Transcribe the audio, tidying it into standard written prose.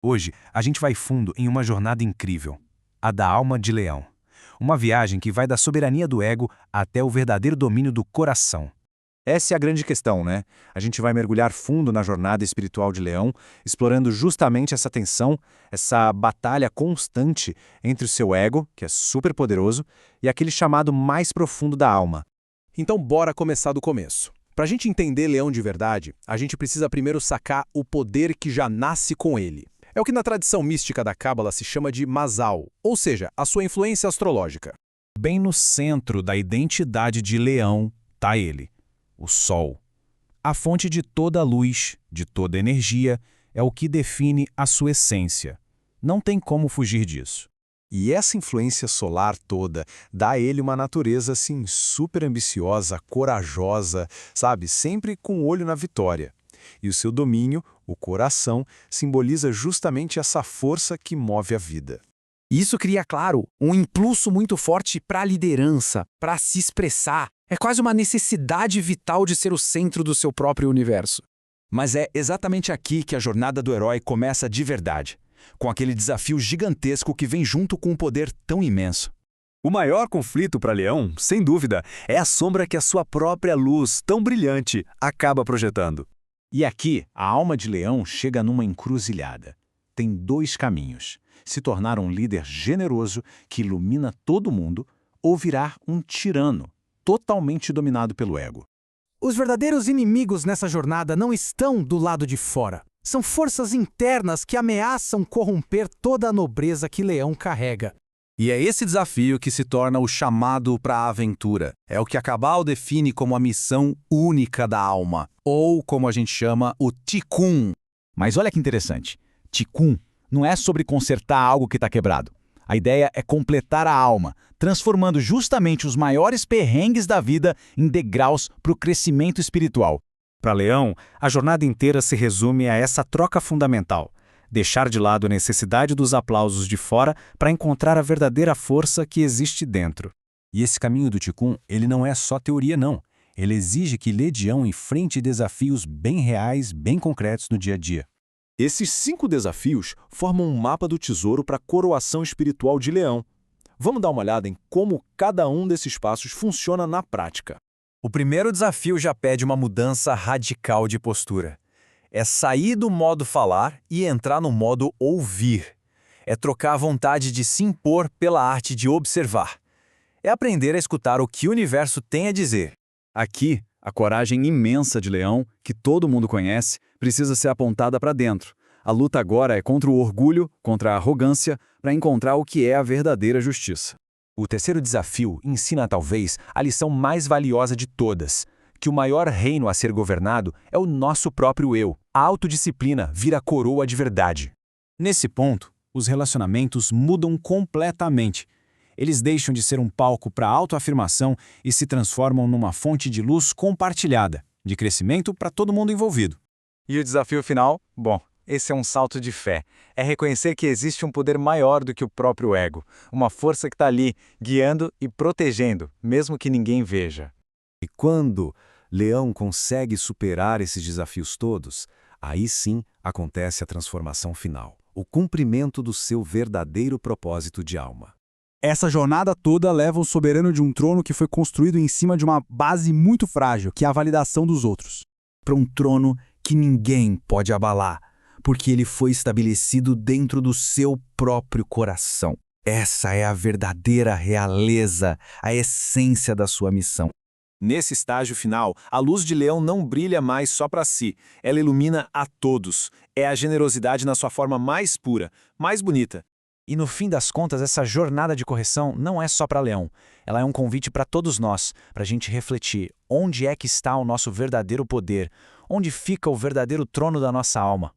Hoje, a gente vai fundo em uma jornada incrível, a da alma de leão. Uma viagem que vai da soberania do ego até o verdadeiro domínio do coração. Essa é a grande questão, né? A gente vai mergulhar fundo na jornada espiritual de Leão, explorando justamente essa tensão, essa batalha constante entre o seu ego, que é super poderoso, e aquele chamado mais profundo da alma. Então bora começar do começo. Para a gente entender Leão de verdade, a gente precisa primeiro sacar o poder que já nasce com ele. É o que na tradição mística da Cábala se chama de Mazal, ou seja, a sua influência astrológica. Bem no centro da identidade de Leão está ele, o Sol. A fonte de toda a luz, de toda a energia, é o que define a sua essência. Não tem como fugir disso. E essa influência solar toda dá a ele uma natureza assim super ambiciosa, corajosa, sabe? Sempre com o olho na vitória. E o seu domínio, o coração, simboliza justamente essa força que move a vida. Isso cria, claro, um impulso muito forte para a liderança, para se expressar. É quase uma necessidade vital de ser o centro do seu próprio universo. Mas é exatamente aqui que a jornada do herói começa de verdade, com aquele desafio gigantesco que vem junto com um poder tão imenso. O maior conflito para Leão, sem dúvida, é a sombra que a sua própria luz, tão brilhante, acaba projetando. E aqui, a alma de Leão chega numa encruzilhada. Tem dois caminhos: se tornar um líder generoso que ilumina todo mundo ou virar um tirano, totalmente dominado pelo ego. Os verdadeiros inimigos nessa jornada não estão do lado de fora. São forças internas que ameaçam corromper toda a nobreza que Leão carrega. E é esse desafio que se torna o chamado para a aventura. É o que a Cabal define como a missão única da alma, ou como a gente chama, o Tikkun. Mas olha que interessante, Tikkun não é sobre consertar algo que está quebrado. A ideia é completar a alma, transformando justamente os maiores perrengues da vida em degraus para o crescimento espiritual. Para Leão, a jornada inteira se resume a essa troca fundamental: deixar de lado a necessidade dos aplausos de fora para encontrar a verdadeira força que existe dentro. E esse caminho do Tikkun, ele não é só teoria não. Ele exige que Leão enfrente desafios bem reais, bem concretos no dia a dia. Esses 5 desafios formam um mapa do tesouro para a coroação espiritual de Leão. Vamos dar uma olhada em como cada um desses passos funciona na prática. O primeiro desafio já pede uma mudança radical de postura. É sair do modo falar e entrar no modo ouvir. É trocar a vontade de se impor pela arte de observar. É aprender a escutar o que o universo tem a dizer. Aqui, a coragem imensa de Leão, que todo mundo conhece, precisa ser apontada para dentro. A luta agora é contra o orgulho, contra a arrogância, para encontrar o que é a verdadeira justiça. O terceiro desafio ensina talvez a lição mais valiosa de todas: que o maior reino a ser governado é o nosso próprio eu. A autodisciplina vira a coroa de verdade. Nesse ponto, os relacionamentos mudam completamente. Eles deixam de ser um palco para autoafirmação e se transformam numa fonte de luz compartilhada, de crescimento para todo mundo envolvido. E o desafio final? Bom, esse é um salto de fé. É reconhecer que existe um poder maior do que o próprio ego. Uma força que está ali, guiando e protegendo, mesmo que ninguém veja. E quando Leão consegue superar esses desafios todos, aí sim acontece a transformação final, o cumprimento do seu verdadeiro propósito de alma. Essa jornada toda leva o soberano de um trono que foi construído em cima de uma base muito frágil, que é a validação dos outros, para um trono que ninguém pode abalar, porque ele foi estabelecido dentro do seu próprio coração. Essa é a verdadeira realeza, a essência da sua missão. Nesse estágio final, a luz de Leão não brilha mais só para si, ela ilumina a todos. É a generosidade na sua forma mais pura, mais bonita. E no fim das contas, essa jornada de correção não é só para Leão. Ela é um convite para todos nós, para a gente refletir onde é que está o nosso verdadeiro poder, onde fica o verdadeiro trono da nossa alma.